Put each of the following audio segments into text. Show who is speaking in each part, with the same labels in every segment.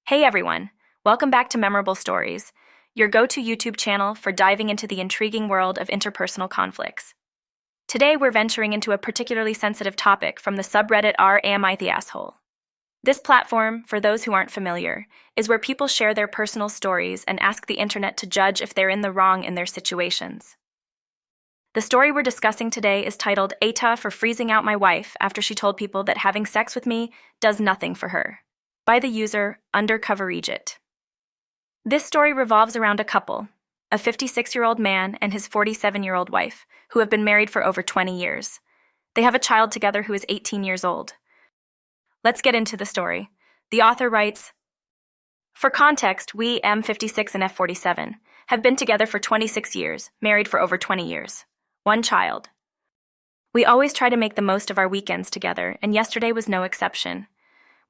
Speaker 1: Hey everyone, welcome back to Memorable Stories, your go-to YouTube channel for diving into the intriguing world of interpersonal conflicts. Today we're venturing into a particularly sensitive topic from the subreddit r/Am I the Asshole? This platform, for those who aren't familiar, is where people share their personal stories and ask the internet to judge if they're in the wrong in their situations. The story we're discussing today is titled AITA for freezing out my wife after she told people that having sex with me does nothing for her, by the user Undercover Egypt. This story revolves around a couple, a 56-year-old man and his 47-year-old wife, who have been married for over 20 years. They have a child together who is 18 years old. Let's get into the story. The author writes, "For context, we, M56 and F47, have been together for 26 years, married for over 20 years. One child. We always try to make the most of our weekends together, and yesterday was no exception.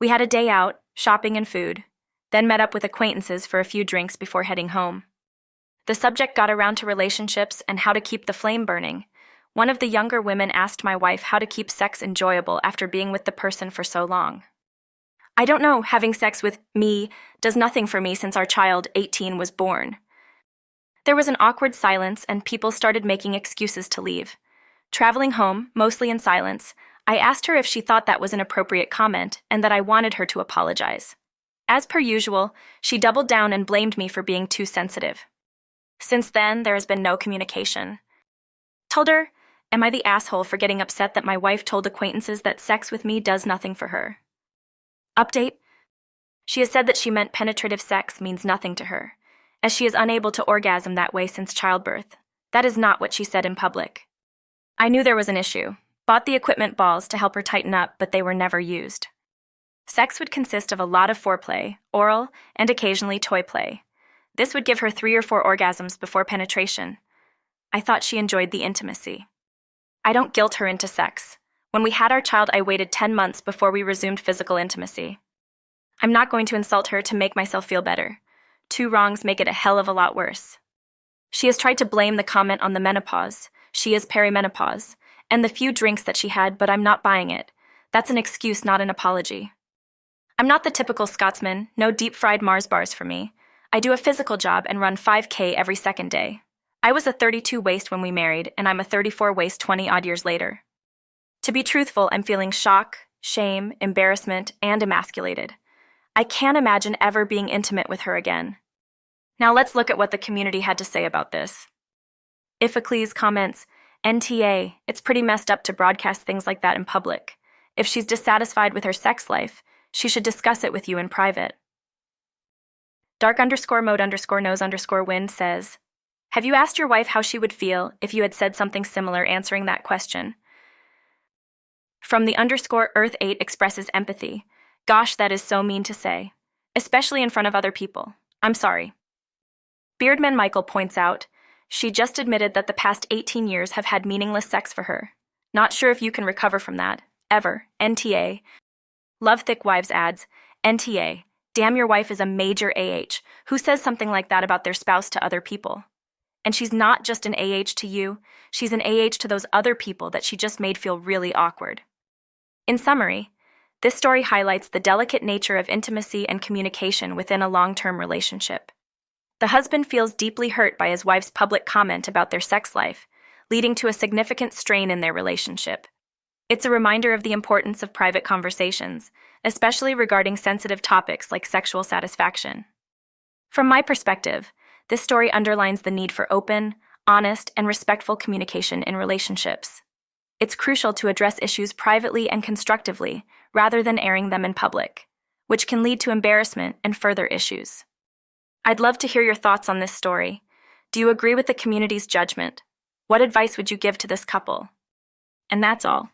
Speaker 1: We had a day out, shopping and food, then met up with acquaintances for a few drinks before heading home. The subject got around to relationships and how to keep the flame burning. One of the younger women asked my wife how to keep sex enjoyable after being with the person for so long. I don't know, having sex with me does nothing for me since our child, 18, was born. There was an awkward silence and people started making excuses to leave. Traveling home, mostly in silence, I asked her if she thought that was an appropriate comment and that I wanted her to apologize. As per usual, she doubled down and blamed me for being too sensitive. Since then, there has been no communication. Told her, am I the asshole for getting upset that my wife told acquaintances that sex with me does nothing for her? Update. She has said that she meant penetrative sex means nothing to her, as she is unable to orgasm that way since childbirth. That is not what she said in public. I knew there was an issue. Bought the equipment balls to help her tighten up, but they were never used. Sex would consist of a lot of foreplay, oral, and occasionally toy play. This would give her 3 or 4 orgasms before penetration. I thought she enjoyed the intimacy. I don't guilt her into sex. When we had our child, I waited 10 months before we resumed physical intimacy. I'm not going to insult her to make myself feel better. 2 wrongs make it a hell of a lot worse. She has tried to blame the comment on the menopause. She is perimenopause. And the few drinks that she had, but I'm not buying it. That's an excuse, not an apology. I'm not the typical Scotsman, no deep-fried Mars bars for me. I do a physical job and run 5K every second day. I was a 32 waist when we married, and I'm a 34 waist 20-odd years later. To be truthful, I'm feeling shock, shame, embarrassment, and emasculated. I can't imagine ever being intimate with her again." Now let's look at what the community had to say about this. Iphicles comments, NTA, it's pretty messed up to broadcast things like that in public. If she's dissatisfied with her sex life, she should discuss it with you in private. Dark_mode_knows_wind says, have you asked your wife how she would feel if you had said something similar answering that question? From the _Earth8 expresses empathy. Gosh, that is so mean to say. Especially in front of other people. I'm sorry. Beardman Michael points out, she just admitted that the past 18 years have had meaningless sex for her. Not sure if you can recover from that. Ever. NTA. Love Thick Wives adds, NTA. Damn, your wife is a major AH. Who says something like that about their spouse to other people? And she's not just an AH to you, she's an AH to those other people that she just made feel really awkward. In summary, this story highlights the delicate nature of intimacy and communication within a long-term relationship. The husband feels deeply hurt by his wife's public comment about their sex life, leading to a significant strain in their relationship. It's a reminder of the importance of private conversations, especially regarding sensitive topics like sexual satisfaction. From my perspective, this story underlines the need for open, honest, and respectful communication in relationships. It's crucial to address issues privately and constructively, rather than airing them in public, which can lead to embarrassment and further issues. I'd love to hear your thoughts on this story. Do you agree with the community's judgment? What advice would you give to this couple? And that's all.